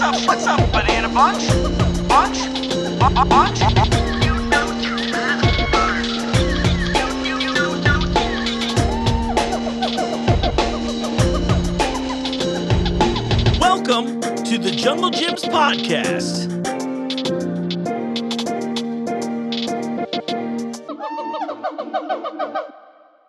What's up, banana bunch? Bunch? Bunch? Welcome to the Junglejims podcast.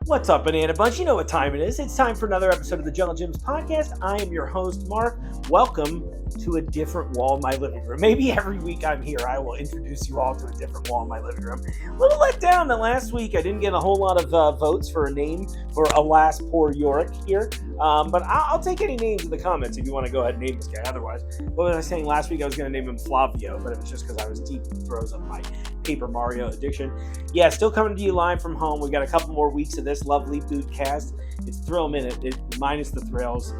What's up, Banana Bunch? You know what time it is. It's time for another episode of the Junglejims podcast. I am your host, Mark. Welcome to a different wall in my living room. Maybe every week I'm here, I will introduce you all to a different wall in my living room. A little let down that last week I didn't get a whole lot of votes for a name for Alas Poor Yorick here. But I'll take any names in the comments if you want to go ahead and name this guy. Otherwise, what was I saying last week? I was going to name him Flavio, but it was just because I was deep in the throes of my Paper Mario addiction. Yeah, still coming to you live from home. We got a couple more weeks of this lovely podcast. It's thrill minute, minus the thrills,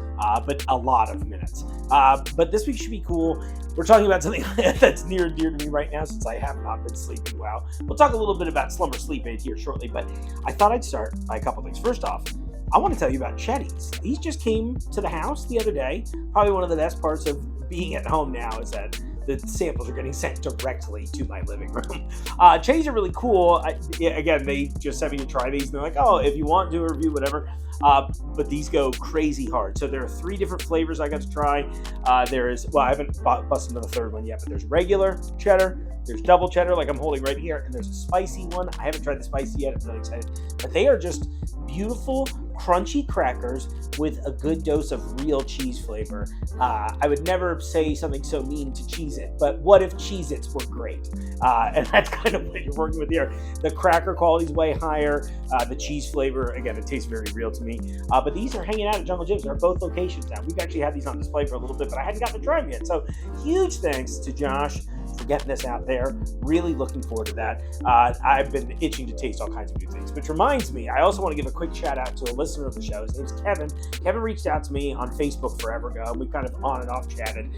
but a lot of minutes. But this week should be cool. We're talking about something that's near and dear to me right now since I have not been sleeping well. We'll talk a little bit about Slumber sleep aid here shortly, but I thought I'd start by a couple things. First off, I want to tell you about Chetties. These just came to the house the other day. Probably one of the best parts of being at home now is that the samples are getting sent directly to my living room. Chetties are really cool. Again, they just sent me to try these. And they're like, oh, if you want to do a review, whatever. But these go crazy hard. So there are 3 different flavors I got to try. I haven't busted into the third one yet, but there's regular cheddar, there's double cheddar like I'm holding right here, and there's a spicy one. I haven't tried the spicy yet. I'm really excited. But they are just beautiful, crunchy crackers with a good dose of real cheese flavor. I would never say something so mean to Cheez-It, but what if Cheez-Its were great? And that's kind of what you're working with here. The cracker quality is way higher. The cheese flavor, again, it tastes very real to me. But these are hanging out at Junglejims. They're both locations now. We've actually had these on display for a little bit, but I hadn't gotten to try them yet. So huge thanks to Josh for getting this out there. Really looking forward to that. I've been itching to taste all kinds of new things, which reminds me, I also want to give a quick shout out to a listener of the show. His name's Kevin. Kevin reached out to me on Facebook forever ago. We kind of on and off chatted,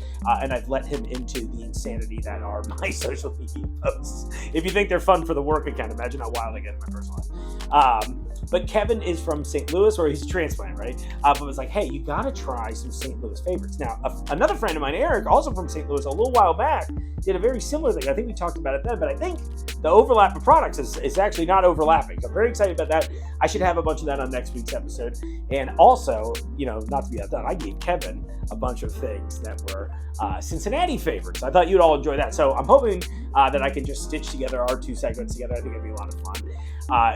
and I've let him into the insanity that are my social media posts. If you think they're fun for the work account, imagine how wild I get in my personal life. But Kevin is from St. Louis, or he's a transplant, right? But was like, hey, you got to try some St. Louis favorites. Now, another friend of mine, Eric, also from St. Louis, a little while back, did a very similar thing. I think we talked about it then, but I think the overlap of products is actually not overlapping. So I'm very excited about that. I should have a bunch of that on next week's episode. And also, not to be outdone, I gave Kevin a bunch of things that were Cincinnati favorites. I thought you'd all enjoy that. So I'm hoping that I can just stitch together our 2 segments together. I think it'd be a lot of fun.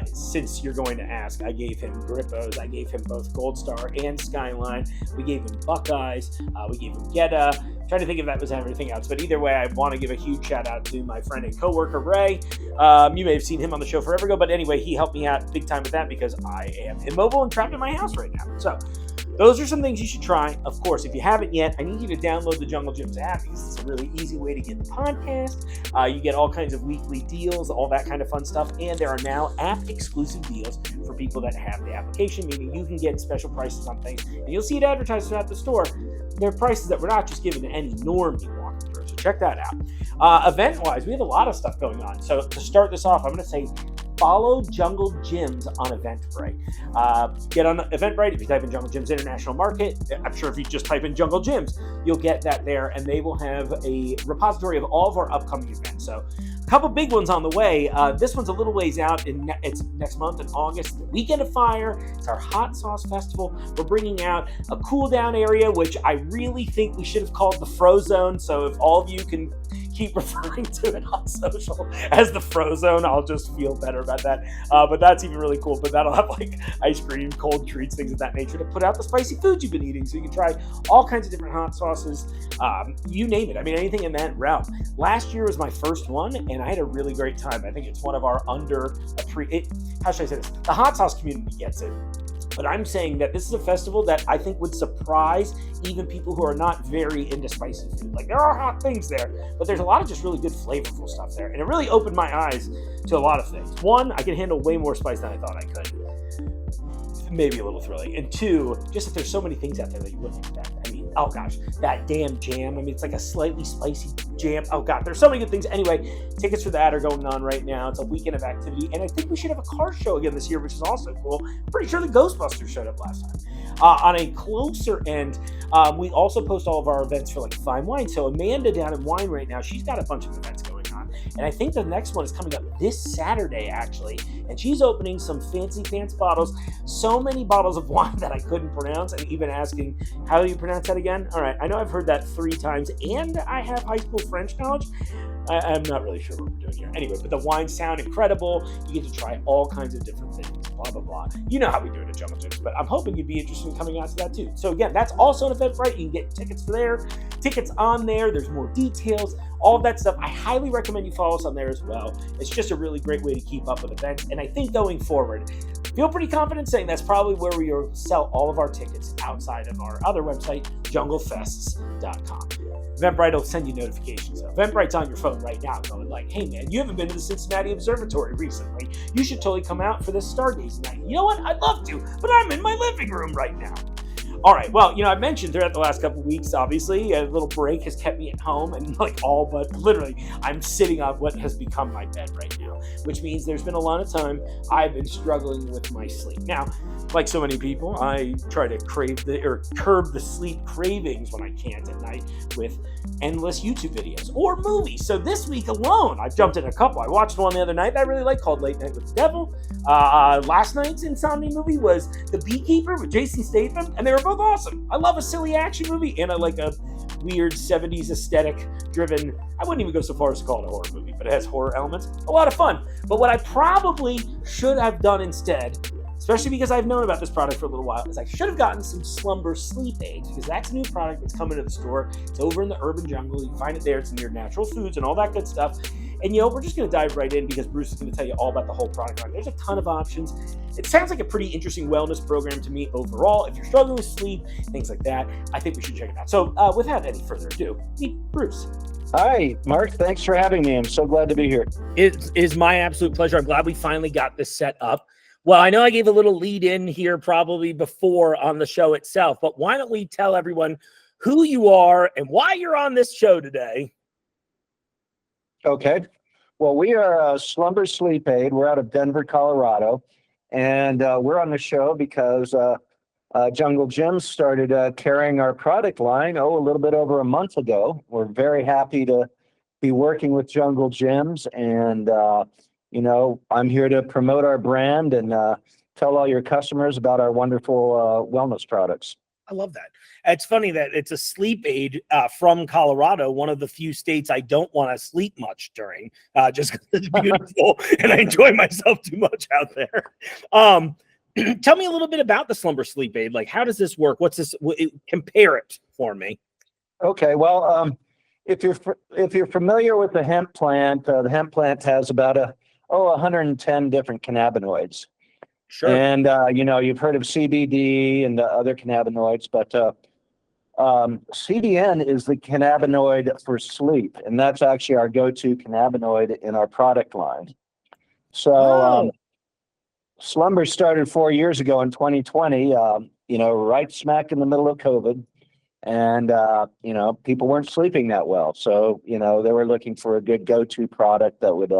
Since you're going to ask, I gave him Grippos. I gave him both Gold Star and Skyline. We gave him Buckeyes. We gave him Geta. Trying to think if that was everything else. But either way, I want to give a huge shout out to my friend and coworker, Ray. You may have seen him on the show forever ago. But anyway, he helped me out big time with that because I am immobile and trapped in my house right now. So those are some things you should try. Of course, if you haven't yet, I need you to download the Junglejims app because it's a really easy way to get the podcast. You get all kinds of weekly deals, all that kind of fun stuff. And there are now app-exclusive deals for people that have the application, meaning you can get special prices on things. And you'll see it advertised throughout the store. They're prices that we're not just giving to any normie walking through. So check that out. Event-wise, we have a lot of stuff going on. So to start this off, I'm going to say follow Junglejims on Eventbrite. Get on Eventbrite if you type in Junglejims International Market. I'm sure if you just type in Junglejims, you'll get that there, and they will have a repository of all of our upcoming events. So a couple big ones on the way. This one's a little ways out. It's next month in August, the Weekend of Fire. It's our Hot Sauce Festival. We're bringing out a cool down area, which I really think we should have called the Frozone. So if all of you can keep referring to it on social as the Frozone, I'll just feel better about that. But that's even really cool. But that'll have like ice cream, cold treats, things of that nature to put out the spicy food you've been eating. So you can try all kinds of different hot sauces. You name it. I mean, anything in that realm. Last year was my first one, and I had a really great time. I think it's one of our how should I say this? The hot sauce community gets it. But I'm saying that this is a festival that I think would surprise even people who are not very into spicy food. Like, there are hot things there, but there's a lot of just really good flavorful stuff there. And it really opened my eyes to a lot of things. 1, I can handle way more spice than I thought I could. Maybe a little thrilling. And 2, just that there's so many things out there that you wouldn't expect. I mean, oh gosh, that damn jam. I mean, it's like a slightly spicy jam. Oh god, there's so many good things. Anyway, tickets for that are going on right now. It's a weekend of activity. And I think we should have a car show again this year, which is also cool. I'm pretty sure the Ghostbusters showed up last time. On a closer end, we also post all of our events for like fine wine. So Amanda down in Wine right now, she's got a bunch of events going on. And I think the next one is coming up this Saturday, actually. And she's opening some fancy pants bottles. So many bottles of wine that I couldn't pronounce, and even asking, how do you pronounce that again? All right, I know I've heard that 3 times, and I have high school French knowledge. I'm not really sure what we're doing here. Anyway, but the wines sound incredible. You get to try all kinds of different things, blah, blah, blah. You know how we do it at Jungle Gyms, but I'm hoping you'd be interested in coming out to that too. So again, that's also an Eventbrite. You can get tickets for there, tickets on there. There's more details, all of that stuff. I highly recommend you follow us on there as well. It's just a really great way to keep up with events. And I think going forward, feel pretty confident saying that's probably where we sell all of our tickets outside of our other website, junglefests.com. Eventbrite will send you notifications. So Eventbrite's on your phone right now going like, hey man, you haven't been to the Cincinnati Observatory recently. You should totally come out for this stargazing night. You know what? I'd love to, but I'm in my living room right now. All right, well, I mentioned throughout the last couple of weeks, obviously, a little break has kept me at home, and like all but literally, I'm sitting on what has become my bed right now, which means there's been a lot of time I've been struggling with my sleep. Now, like so many people, I try to curb the sleep cravings when I can't at night with endless YouTube videos or movies. So this week alone, I've jumped in a couple. I watched one the other night that I really liked called Late Night with the Devil. Last night's insomnia movie was The Beekeeper with Jason Statham, and they were both awesome. I love a silly action movie, and I like a weird 70s aesthetic driven, I wouldn't even go so far as to call it a horror movie, but it has horror elements. A lot of fun. But what I probably should have done instead, especially because I've known about this product for a little while, is I should have gotten some Slumber sleep aids, because that's a new product that's coming to the store. It's over in the Urban Jungle. You can find it there. It's near Natural Foods and all that good stuff. And we're just going to dive right in because Bruce is going to tell you all about the whole product line. There's a ton of options. It sounds like a pretty interesting wellness program to me overall. If you're struggling with sleep, things like that, I think we should check it out. So without any further ado, meet Bruce. Hi, Mark. Thanks for having me. I'm so glad to be here. It is my absolute pleasure. I'm glad we finally got this set up. Well, I know I gave a little lead in here probably before on the show itself, but why don't we tell everyone who you are and why you're on this show today? Okay. Well, we are Slumber Sleep Aid. We're out of Denver, Colorado, and we're on the show because Jungle Gyms started carrying our product line, a little bit over a month ago. We're very happy to be working with Jungle Gyms, and I'm here to promote our brand and tell all your customers about our wonderful wellness products. I love that. It's funny that it's a sleep aid from Colorado, one of the few states I don't want to sleep much during, just because it's beautiful and I enjoy myself too much out there. Tell me a little bit about the Slumber sleep aid. Like, how does this work? What's this? Compare it for me. Okay, well, if you're familiar with the hemp plant has about 110 different cannabinoids. Sure. And you've heard of CBD and the other cannabinoids, but CBN is the cannabinoid for sleep, and that's actually our go-to cannabinoid in our product line. So Slumber started 4 years ago in 2020, right smack in the middle of COVID. And, people weren't sleeping that well. So, they were looking for a good go-to product that would,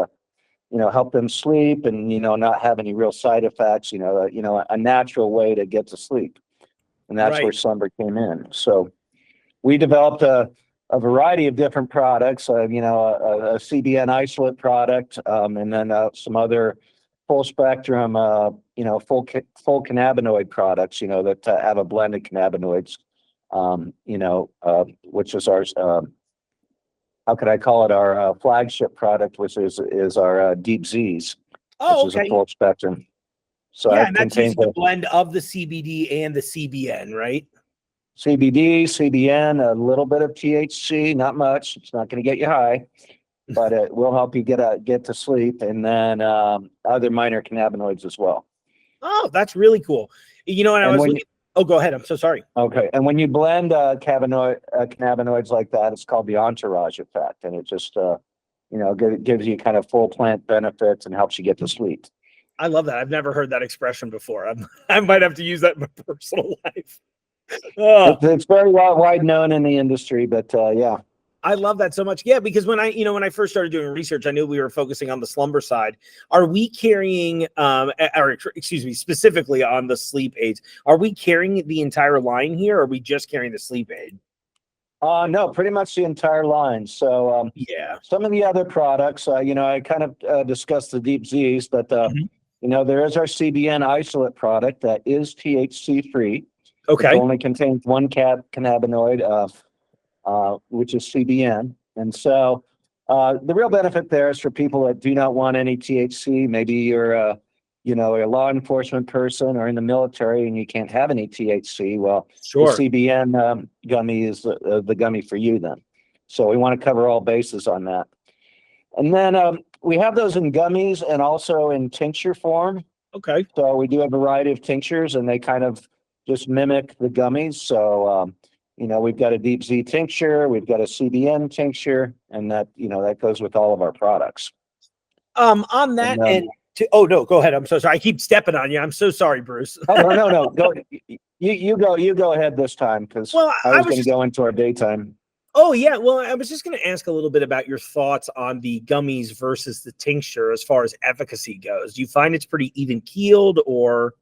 help them sleep and, not have any real side effects, a natural way to get to sleep. And that's where Slumber came in. So we developed a variety of different products, a CBN isolate product, and then some other full spectrum, full cannabinoid products, that have a blend of cannabinoids. Which is our, how could I call it, our flagship product, which is our Deep Z's, which is a full spectrum. So and that's using the blend of the CBD and the CBN, right? CBD, CBN, a little bit of THC, not much. It's not going to get you high, but it will help you get to sleep, and then other minor cannabinoids as well. Oh, that's really cool. And I was looking. Oh, go ahead. I'm so sorry. Okay. And when you blend cannabinoids like that, it's called the entourage effect. And it just, gives you kind of full plant benefits and helps you get to sleep. I love that. I've never heard that expression before. I might have to use that in my personal life. It's very wide known in the industry, but yeah. I love that so much. Yeah, because when I first started doing research, I knew we were focusing on the Slumber side. Are we carrying, or excuse me, specifically on the sleep aids? Are we carrying the entire line here, or are we just carrying the sleep aid? No, pretty much the entire line. So Yeah. some of the other products, I kind of discussed the Deep Z's, but Mhm. there is our CBN isolate product that is THC free. It Okay. only contains one cannabinoid, which is CBN. And so the real benefit there is for people that do not want any THC. Maybe you're a law enforcement person or in the military and you can't have any THC. Well, the Sure. CBN gummy is the gummy for you then. So we want to cover all bases on that. And then we have those in gummies and also in tincture form. Okay. So we do a variety of tinctures and they kind of just mimic the gummies. So, we've got a Deep Z tincture, we've got a CBN tincture, and that goes with all of our products. On that And, end, oh no, go ahead. I'm so sorry. I keep stepping on you. I'm so sorry, Bruce. oh no, go. You go ahead this time because Well, I I was was going to go into our daytime. Oh yeah, well, I was just going to ask a little bit about your thoughts on the gummies versus the tincture as far as efficacy goes. Do you find it's pretty even keeled, or?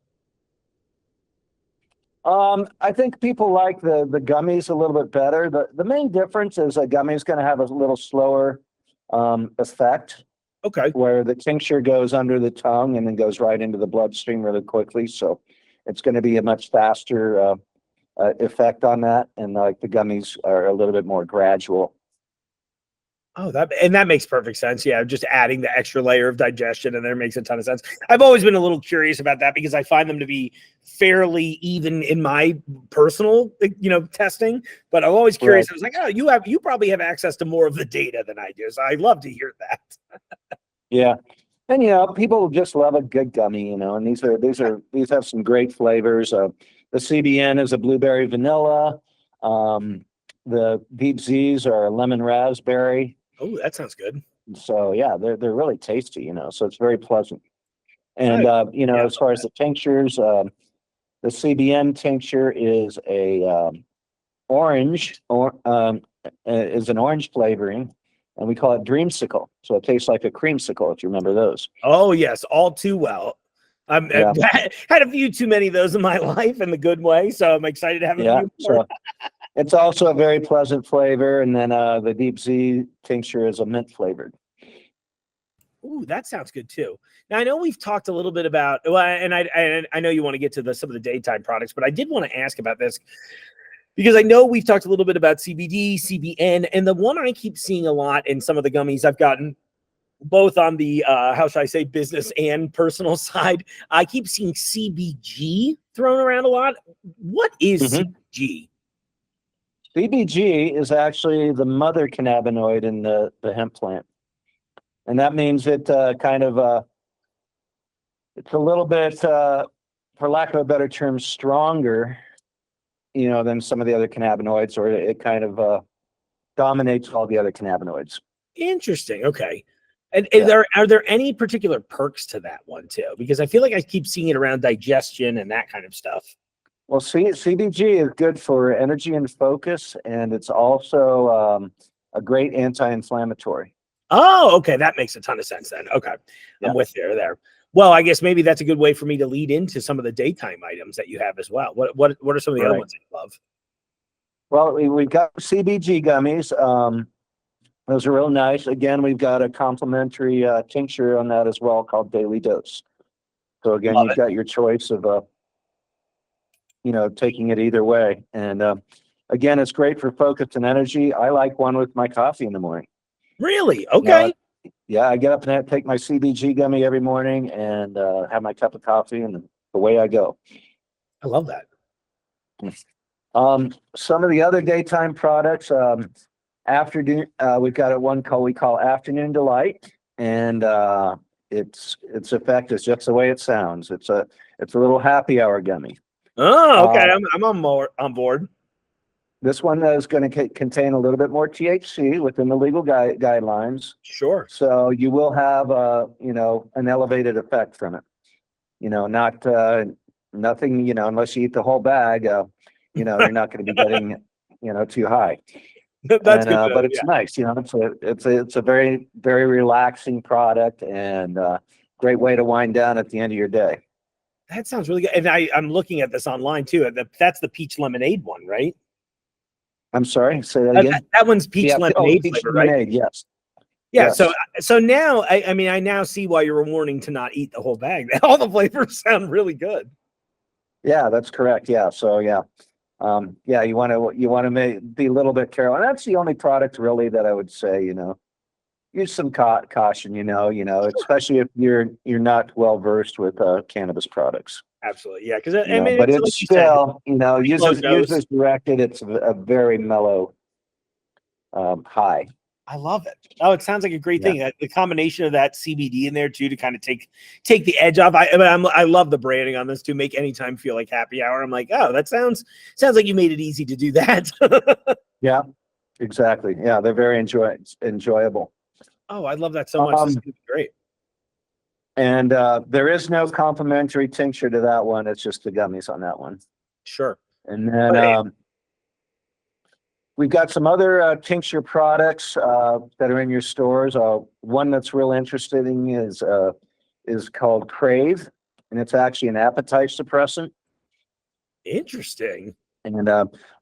I think people like the gummies a little bit better. The main difference is a gummy is going to have a little slower effect, Okay. where the tincture goes under the tongue and then goes right into the bloodstream really quickly. So it's going to be a much faster effect on that, and like the gummies are a little bit more gradual. Oh, that makes perfect sense. Yeah, just adding the extra layer of digestion in there makes a ton of sense. I've always been a little curious about that because I find them to be fairly even in my personal, testing. But I'm always curious. Right. I was like, oh, you probably have access to more of the data than I do. So I love to hear that. Yeah. And people just love a good gummy, and these have some great flavors. The CBN is a blueberry vanilla. The Deep Z's are a lemon raspberry. Oh, that sounds good. So yeah, they're really tasty, so it's very pleasant. And Yeah, I as far as the tinctures, the CBN tincture is a orange or is an orange flavoring, and we call it dreamsicle. So it tastes like a creamsicle, if you remember those. Oh yes, all too well. Yeah. I've had a few too many of those in my life in the good way, so I'm excited to have a Yeah. few more. So it's also a very pleasant flavor, and then the Deep Z tincture is a mint flavored. Ooh, that sounds good too. Now I know we've talked a little bit about, well, and I know you want to get to some of the daytime products, but I did want to ask about this because I know we've talked a little bit about CBD, CBN, and the one I keep seeing a lot in some of the gummies I've gotten, both on the how should I say, business and personal side. I keep seeing CBG thrown around a lot. What is CBG? CBG is actually the mother cannabinoid in the hemp plant, and that means it it's a little bit, for lack of a better term, stronger, than some of the other cannabinoids, or it kind of dominates all the other cannabinoids. Interesting. Okay. And Yeah. are there any particular perks to that one too? Because I feel like I keep seeing it around digestion and that kind of stuff. Well, CBG is good for energy and focus, and it's also a great anti-inflammatory. Oh, okay. That makes a ton of sense then. Okay. Yeah. I'm with you there. Well, I guess maybe that's a good way for me to lead into some of the daytime items that you have as well. What are some of the other Right. ones that you love? Well, we've got CBG gummies. Those are real nice. Again, we've got a complimentary tincture on that as well called Daily Dose. So again, Love you've it. got your choice of taking it either way. And again, it's great for focus and energy. I like one with my coffee in the morning. Really? Okay. Yeah, I get up and take my CBG gummy every morning and have my cup of coffee, and away I go. I love that. Some of the other daytime products, afternoon, we've got one we call Afternoon Delight, and its effect is just the way it sounds. It's a little happy hour gummy. Oh, okay. I'm on board. This one is going to contain a little bit more THC within the legal guidelines. Sure. So you will have an elevated effect from it. Not nothing, unless you eat the whole bag, you're not going to be getting, too high. That's good to know. But it's nice, it's a very, very relaxing product and great way to wind down at the end of your day. That sounds really good. And I'm looking at this online too. That's the peach lemonade one, right? I'm sorry, say that again. That one's peach lemonade peach flavor, lemonade, right? yes. Yeah. Yes. So now I now see why you were warning to not eat the whole bag. All the flavors sound really good. Yeah, that's correct. Yeah. So yeah. You want to be a little bit careful. And that's the only product really that I would say, use some caution, especially if you're not well versed with cannabis products. Absolutely. Yeah. Because But it's it's like you said, still, use low as dose. directed. It's a very mellow high. I love it. Oh, it sounds like a great Yeah. thing. The combination of that CBD in there too to kind of take the edge off. I love the branding on this to make any time feel like happy hour. I'm like, oh, that sounds like you made it easy to do that. Yeah, exactly. Yeah, they're very enjoyable. Oh, I love that so much. This is gonna be great. And there is no complimentary tincture to that one. It's just the gummies on that one. Sure. And then we've got some other tincture products that are in your stores. One that's real interesting is called Crave, and it's actually an appetite suppressant. Interesting. And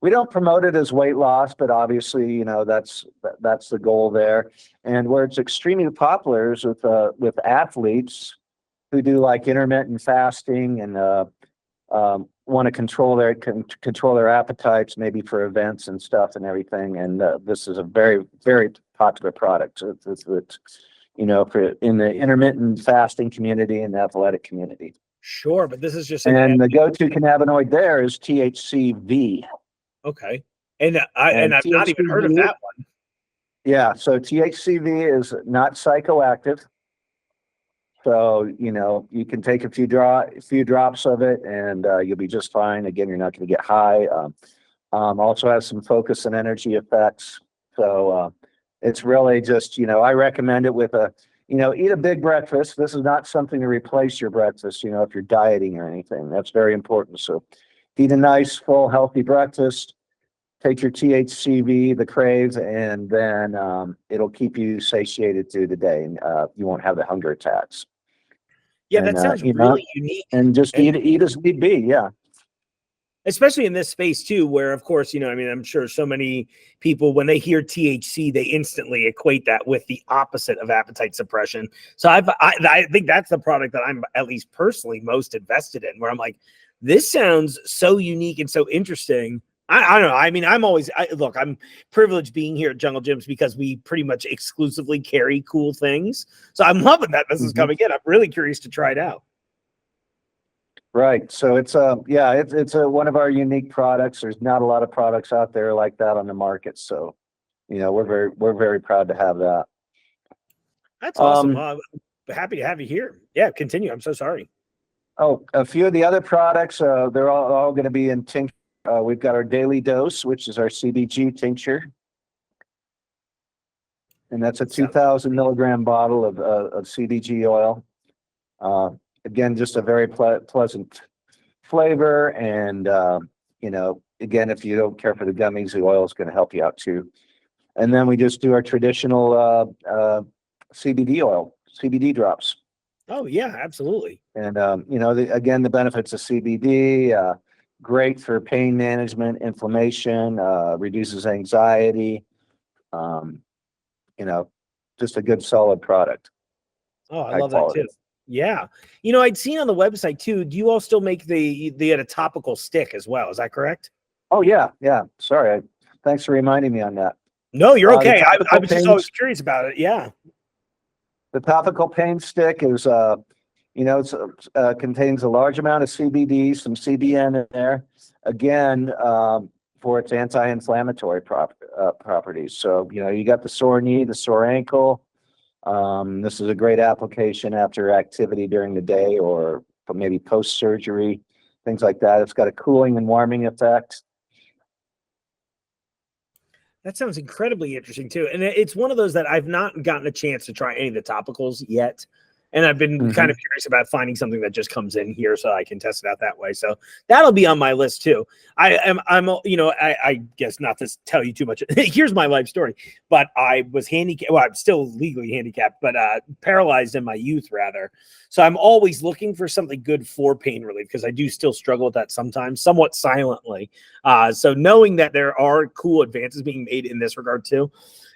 we don't promote it as weight loss, but obviously, that's the goal there. And where it's extremely popular is with athletes who do like intermittent fasting and want to control their appetites, maybe for events and stuff and everything. And this is a very, very popular product. It's for in the intermittent fasting community and the athletic community. Sure, but this is just and the go-to cannabinoid there is THCV. Okay, and I've not even heard of that one. Yeah, so THCV is not psychoactive. So you can take a few drops of it, and you'll be just fine. Again, you're not going to get high. Also has some focus and energy effects. So it's really just I recommend it with eat a big breakfast. This is not something to replace your breakfast, if you're dieting or anything. That's very important. So eat a nice, full, healthy breakfast, take your THCV, the Crave, and then it'll keep you satiated through the day, and you won't have the hunger attacks. Yeah, that sounds really unique. And just eat as need be, yeah. Especially in this space too, where of course, I'm sure so many people, when they hear THC, they instantly equate that with the opposite of appetite suppression. So I think that's the product that I'm at least personally most invested in, where I'm like, this sounds so unique and so interesting. I don't know. I'm privileged being here at Jungle Gyms because we pretty much exclusively carry cool things. So I'm loving that this is coming in. I'm really curious to try it out. Right. So it's one of our unique products. There's not a lot of products out there like that on the market. So, we're very proud to have that. That's awesome. Well, I'm happy to have you here. Yeah, continue. I'm so sorry. Oh, a few of the other products, they're all going to be in tincture. We've got our Daily Dose, which is our CBG tincture. And that's a 2,000 milligram bottle of CBG oil. Again, just a very pleasant flavor. And, again, if you don't care for the gummies, the oil is going to help you out too. And then we just do our traditional CBD oil, CBD drops. Oh, yeah, absolutely. And, again, the benefits of CBD, great for pain management, inflammation, reduces anxiety, just a good solid product. Oh, I love that too. Yeah. I'd seen on the website too, do you all still make they had a topical stick as well? Is that correct? Oh, yeah. Yeah. Sorry. Thanks for reminding me on that. No, you're okay. I was just always curious about it. Yeah. The topical pain stick is, contains a large amount of CBD, some CBN in there. Again, for its anti-inflammatory properties. So, you got the sore knee, the sore ankle. This is a great application after activity during the day or maybe post-surgery, things like that. It's got a cooling and warming effect. That sounds incredibly interesting too. And it's one of those that I've not gotten a chance to try any of the topicals yet. And I've been kind of curious about finding something that just comes in here so I can test it out that way. So that'll be on my list too. I guess not to tell you too much. Here's my life story. But I was handicapped. Well, I'm still legally handicapped, but paralyzed in my youth rather. So I'm always looking for something good for pain relief because I do still struggle with that sometimes, somewhat silently. So knowing that there are cool advances being made in this regard too.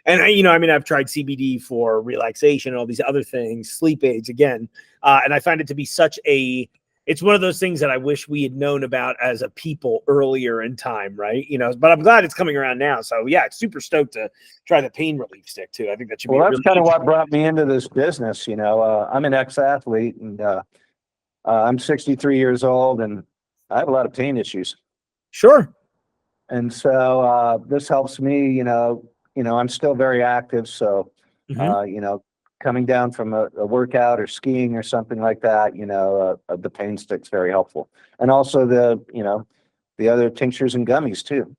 And, I've tried CBD for relaxation and all these other things, sleep aids again. And I find it to be it's one of those things that I wish we had known about as a people earlier in time, right? But I'm glad it's coming around now. So yeah, it's super stoked to try the pain relief stick too. I think that should be that's kind of what brought me into this business. I'm an ex-athlete and I'm 63 years old and I have a lot of pain issues. Sure. And so this helps me, I'm still very active. So, coming down from a workout or skiing or something like that, the pain stick's very helpful. And also the other tinctures and gummies too.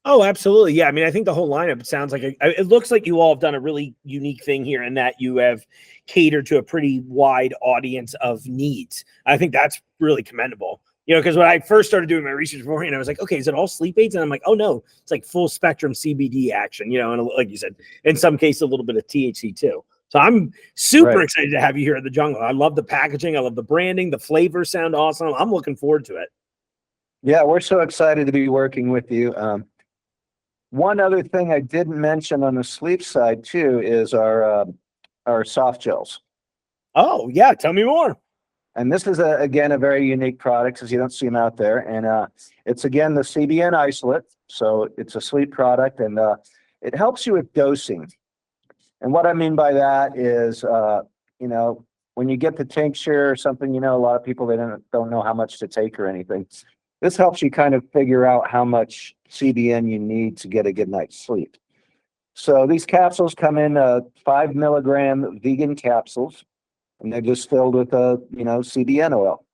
Oh, absolutely. Yeah. I mean, I think the whole lineup sounds like it looks like you all have done a really unique thing here in that you have catered to a pretty wide audience of needs. I think that's really commendable. Because when I first started doing my research beforehand, I was like, okay, is it all sleep aids? And I'm like, oh no, it's like full spectrum CBD action, and like you said, in some cases, a little bit of THC too. So I'm super excited to have you here at the Jungle. I love the packaging. I love the branding. The flavors sound awesome. I'm looking forward to it. Yeah, we're so excited to be working with you. One other thing I didn't mention on the sleep side too is our soft gels. Oh yeah, tell me more. And this is again a very unique product because you don't see them out there. And it's again the CBN isolate, so it's a sleep product, and it helps you with dosing. And what I mean by that is, when you get the tincture or something, a lot of people they don't know how much to take or anything. This helps you kind of figure out how much CBN you need to get a good night's sleep. So these capsules come in 5 milligram vegan capsules. And they're just filled with CBN oil,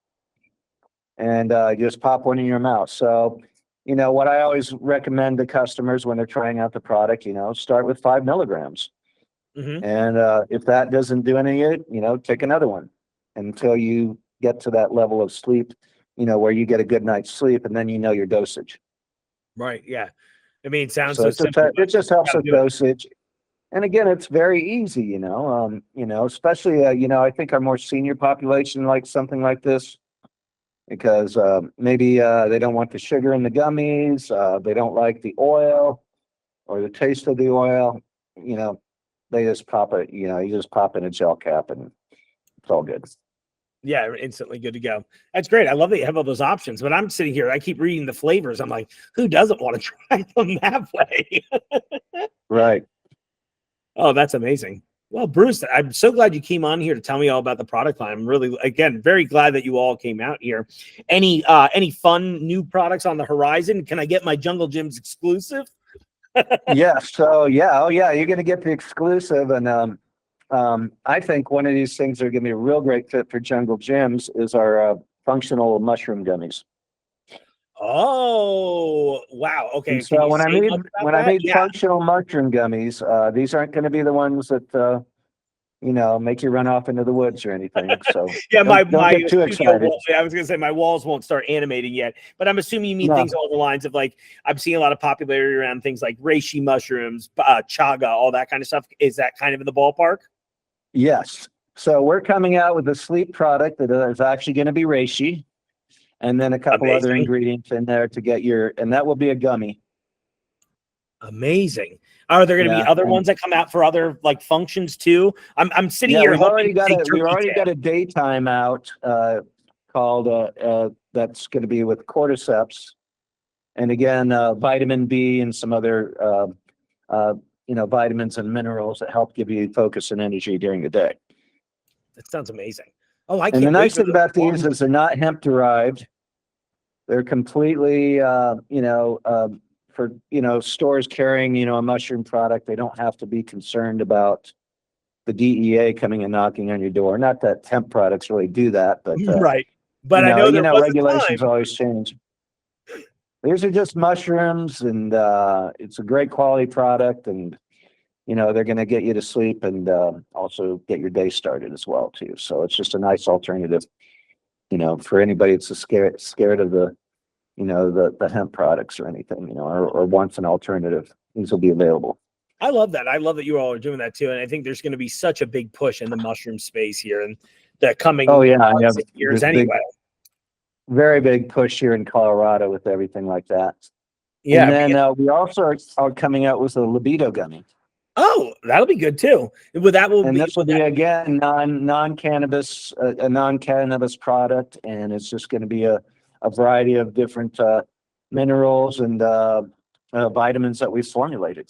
and you just pop one in your mouth. So, what I always recommend to customers when they're trying out the product, start with 5 milligrams, and if that doesn't do any of it, take another one until you get to that level of sleep, where you get a good night's sleep, and then your dosage. Right. Yeah. I mean, it sounds so simple. It just helps with dosage. And again, it's very easy, especially, I think our more senior population likes something like this because maybe they don't want the sugar in the gummies. They don't like the oil or the taste of the oil. They just pop it, you just pop in a gel cap and it's all good. Yeah, instantly good to go. That's great. I love that you have all those options. But I'm sitting here, I keep reading the flavors. I'm like, who doesn't want to try them that way? Right. Oh, that's amazing. Well, Bruce, I'm so glad you came on here to tell me all about the product line. I'm really, again, very glad that you all came out here. Any fun new products on the horizon? Can I get my junglejims exclusive? Yeah. So yeah. Oh yeah. You're going to get the exclusive. And I think one of these things that are going to be a real great fit for junglejims is our functional mushroom gummies. Oh, wow. Okay. And so when I made functional mushroom gummies, these aren't going to be the ones that, make you run off into the woods or anything. So yeah, don't get too excited. I was going to say my walls won't start animating yet, but I'm assuming you mean things along the lines of like, I'm seeing a lot of popularity around things like reishi mushrooms, chaga, all that kind of stuff. Is that kind of in the ballpark? Yes. So we're coming out with a sleep product that is actually going to be reishi. And then a couple other ingredients in there to get and that will be a gummy. Amazing. Are there going to be other ones that come out for other like functions too? I'm sitting here. We've already got a daytime out called that's going to be with cordyceps, and again vitamin B and some other vitamins and minerals that help give you focus and energy during the day. That sounds amazing. Oh, I can't. And the nice thing about these is they're not hemp derived. They're completely, for, stores carrying, a mushroom product. They don't have to be concerned about the DEA coming and knocking on your door. Not that hemp products really do that, but right. But I know regulations always change. These are just mushrooms, and it's a great quality product. And they're going to get you to sleep and also get your day started as well too. So it's just a nice alternative, for anybody that's scared of the hemp products or anything, or wants an alternative. These will be available. I love that. I love that you all are doing that too. And I think there's going to be such a big push in the mushroom space here and the coming months and years anyway. Very big push here in Colorado with everything like that. Yeah. And then we also are coming out with a libido gummy. Oh, that'll be good too. This will be again non-cannabis, a non-cannabis product, and it's just going to be a variety of different minerals and vitamins that we've formulated.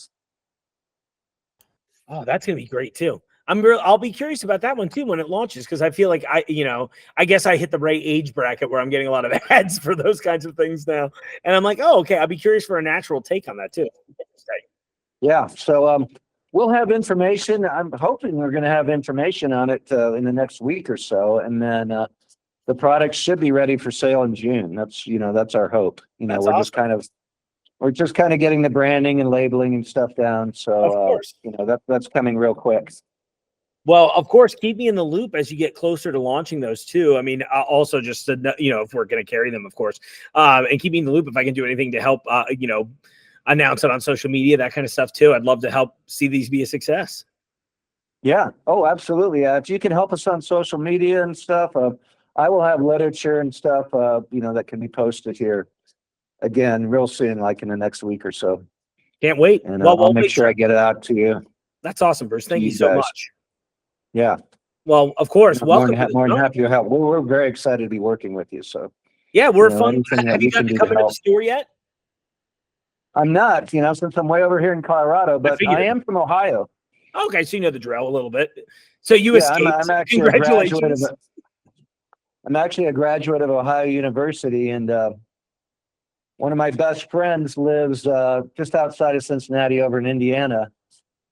Oh, that's gonna be great too. I'll be curious about that one too when it launches, because I feel like I guess I hit the right age bracket where I'm getting a lot of ads for those kinds of things now, and I'm like, oh, okay. I'll be curious for a natural take on that too. Yeah. So we'll have information. I'm hoping we're going to have information on it in the next week or so, and then the product should be ready for sale in June. That's our hope. That's we're awesome. we're just kind of getting the branding and labeling and stuff down. So of course, that's coming real quick. Well, of course, keep me in the loop as you get closer to launching those too. I mean, also just to, if we're going to carry them, of course, and keep me in the loop if I can do anything to help, announce it on social media, that kind of stuff too. I'd love to help see these be a success. Yeah. Oh, absolutely. If you can help us on social media and stuff, I will have literature and stuff, that can be posted here again real soon, like in the next week or so. Can't wait. And I'll make sure I get it out to you. That's awesome, Bruce. Thank you so much. Yeah. Well, of course. Welcome. More than happy to help. We're very excited to be working with you. So yeah, we're fun. Have you gotten to come into the store yet? I'm not, since I'm way over here in Colorado, but I am from Ohio. Okay, so you know the drill a little bit. So you escaped. I'm actually Congratulations. I'm actually a graduate of Ohio University, and one of my best friends lives just outside of Cincinnati over in Indiana.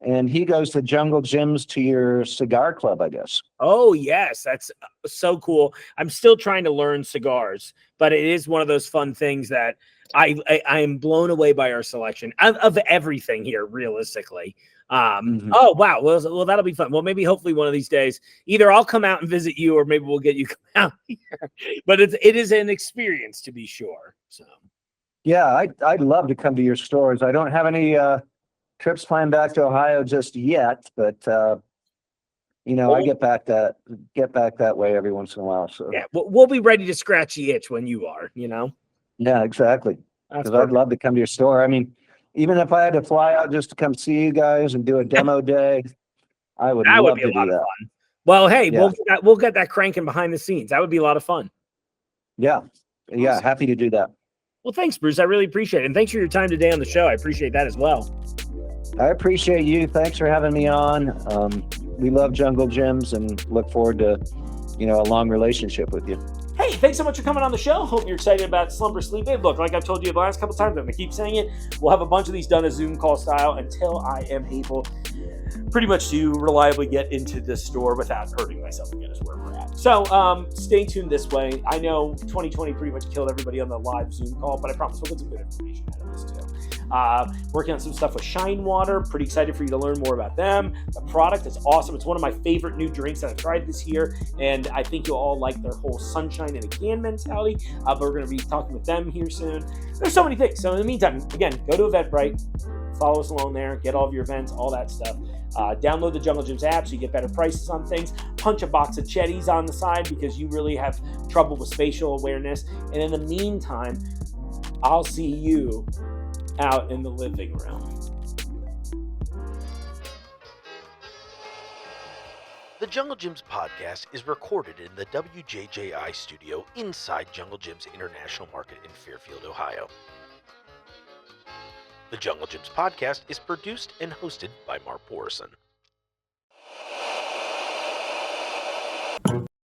And he goes to junglejims to your cigar club, I guess. Oh, yes. That's so cool. I'm still trying to learn cigars, but it is one of those fun things that I am blown away by our selection of everything here, realistically. Oh, wow. Well, that'll be fun. Well, maybe hopefully one of these days, either I'll come out and visit you or maybe we'll get you come out here. But it is an experience, to be sure. So, yeah, I'd love to come to your stores. I don't have any trips planned back to Ohio just yet, but I get back that way every once in a while. So yeah, we'll be ready to scratch the itch when you are. Yeah, exactly. Because I'd love to come to your store. I mean, even if I had to fly out just to come see you guys and do a demo day, I would love to do that. Fun. Well, hey, yeah. we'll get that cranking behind the scenes. That would be a lot of fun. Yeah, yeah, awesome. Happy to do that. Well, thanks, Bruce. I really appreciate it, and thanks for your time today on the show. I appreciate that as well. I appreciate you. Thanks for having me on. We love junglejims and look forward to, a long relationship with you. Hey, thanks so much for coming on the show. Hope you're excited about Slumber Sleep Aid. Look, like I've told you the last couple times, I'm going to keep saying it. We'll have a bunch of these done as Zoom call style until I am able pretty much to reliably get into this store without hurting myself again is where we're at. So stay tuned this way. I know 2020 pretty much killed everybody on the live Zoom call, but I promise we'll get some good information out of this too. Working on some stuff with Shine Water. Pretty excited for you to learn more about them. The product is awesome. It's one of my favorite new drinks that I've tried this year, and I think you'll all like their whole sunshine in a can mentality. But we're going to be talking with them here soon. There's so many things. So in the meantime, again, go to Eventbrite, follow us along there, get all of your events, all that stuff. Download the junglejims app so you get better prices on things. Punch a box of Chetties on the side because you really have trouble with spatial awareness. And in the meantime, I'll see you out in the living room. The junglejims podcast is recorded in the WJJI studio inside junglejims International Market in Fairfield, Ohio. The junglejims podcast is produced and hosted by Mark Borison.